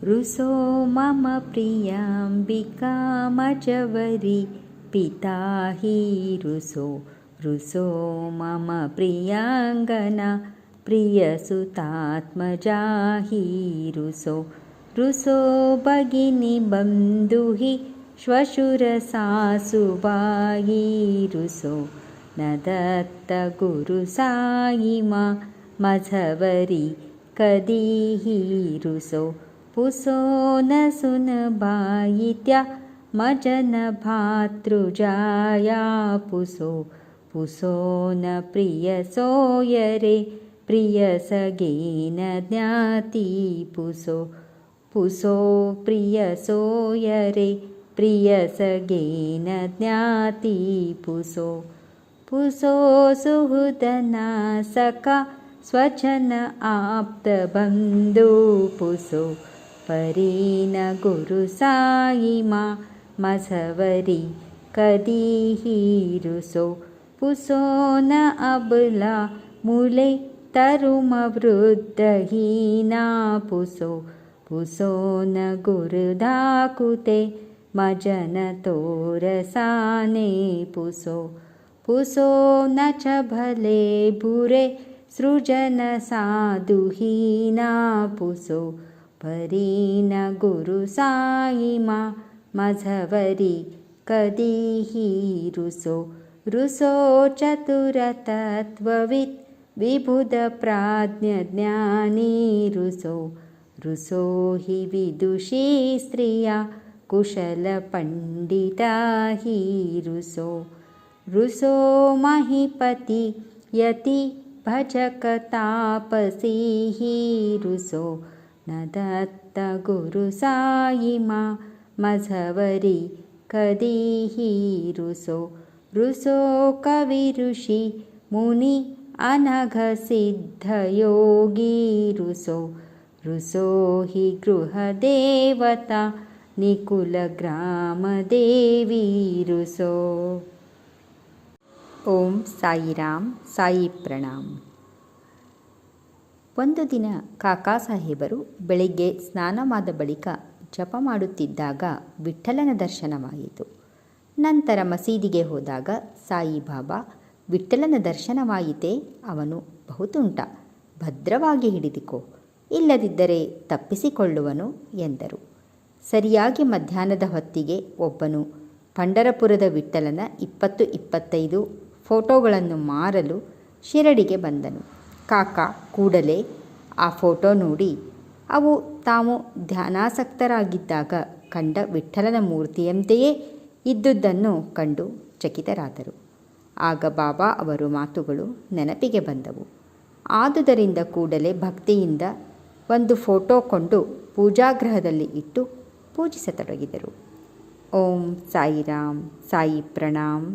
रुसो मम प्रियाम्बिकामजवरी पिता हि रुसो रुसो मम प्रियाङ्गना प्रियसुतात्मजा हि रुसो रुसो भगिनी बन्धुहि श्वशुरसासुबायि रुसो न दत्त गुरुसायिमा मझवरी कदीहि रुसो पुसो न सुनबायित्या मजन भातृजाया पुसो पुसो न प्रियसोयरे प्रियसगेन ज्ञाति पुसो पुसो प्रियसोयरे प्रियसगेन ज्ञाति पुसो पुसो सुहृदना सखा स्वजन आप्तबन्धु पुसो परीन गुरुसायिमा मझवरी कदीहि रुसो पुसो न अबला मूले तरुमवृद्धहीना पुसो पुसो न गुरुदाकुते मजन तोरसाने पुसो पुसो न च भले बुरे सृजन साधुहीना पुसो परीन गुरुसायिमा मझवरी कदीहि रुसो रुसो चतुरतत्त्ववित् विबुधप्राज्ञज्ञानी रुसो रुसो हि विदुषी स्त्रिया कुशलपण्डिता हि रुसो रुसो महीपति यति भजकतापसी हि रुसो न दत्त गुरुसायिमा मझवरी कदीहि रुसो रुसो कविऋषि मुनि अनघसिद्धयोगी रुसो रुसो हि गृहदेवता निकुलग्रामदेवी रुसो. ಓಂ ಸಾಯಿರಾಮ್ ಸಾಯಿ ಪ್ರಣಾಮ್. ಒಂದು ದಿನ ಕಾಕಾ ಸಾಹೇಬರು ಬೆಳಿಗ್ಗೆ ಸ್ನಾನವಾದ ಬಳಿಕ ಜಪ ಮಾಡುತ್ತಿದ್ದಾಗ ವಿಠ್ಠಲನ ದರ್ಶನವಾಯಿತು. ನಂತರ ಮಸೀದಿಗೆ ಹೋದಾಗ ಸಾಯಿಬಾಬಾ, ವಿಠ್ಠಲನ ದರ್ಶನವಾಯಿತೇ, ಅವನು ಬಹುತುಂಟ, ಭದ್ರವಾಗಿ ಹಿಡಿದುಕೋ, ಇಲ್ಲದಿದ್ದರೆ ತಪ್ಪಿಸಿಕೊಳ್ಳುವನು ಎಂದರು. ಸರಿಯಾಗಿ ಮಧ್ಯಾಹ್ನದ ಹೊತ್ತಿಗೆ ಒಬ್ಬನು ಪಂಢರಪುರದ ವಿಠ್ಠಲನ 20-25 ಫೋಟೋಗಳನ್ನು ಮಾರಲು ಶಿರಡಿಗೆ ಬಂದನು. ಕಾಕಾ ಕೂಡಲೇ ಆ ಫೋಟೋ ನೋಡಿ ಅವು ತಾವು ಧ್ಯಾನಾಸಕ್ತರಾಗಿದ್ದಾಗ ಕಂಡ ವಿಠ್ಠಲನ ಮೂರ್ತಿಯಂತೆಯೇ ಇದ್ದುದನ್ನು ಕಂಡು ಚಕಿತರಾದರು. ಆಗ ಬಾಬಾ ಅವರ ಮಾತುಗಳು ನೆನಪಿಗೆ ಬಂದವು. ಆದುದರಿಂದ ಕೂಡಲೇ ಭಕ್ತಿಯಿಂದ ಒಂದು ಫೋಟೋ ಕೊಂಡು ಪೂಜಾಗೃಹದಲ್ಲಿ ಇಟ್ಟು ಪೂಜಿಸತೊಡಗಿದರು. ಓಂ ಸಾಯಿರಾಮ್ ಸಾಯಿ ಪ್ರಣಾಮ್.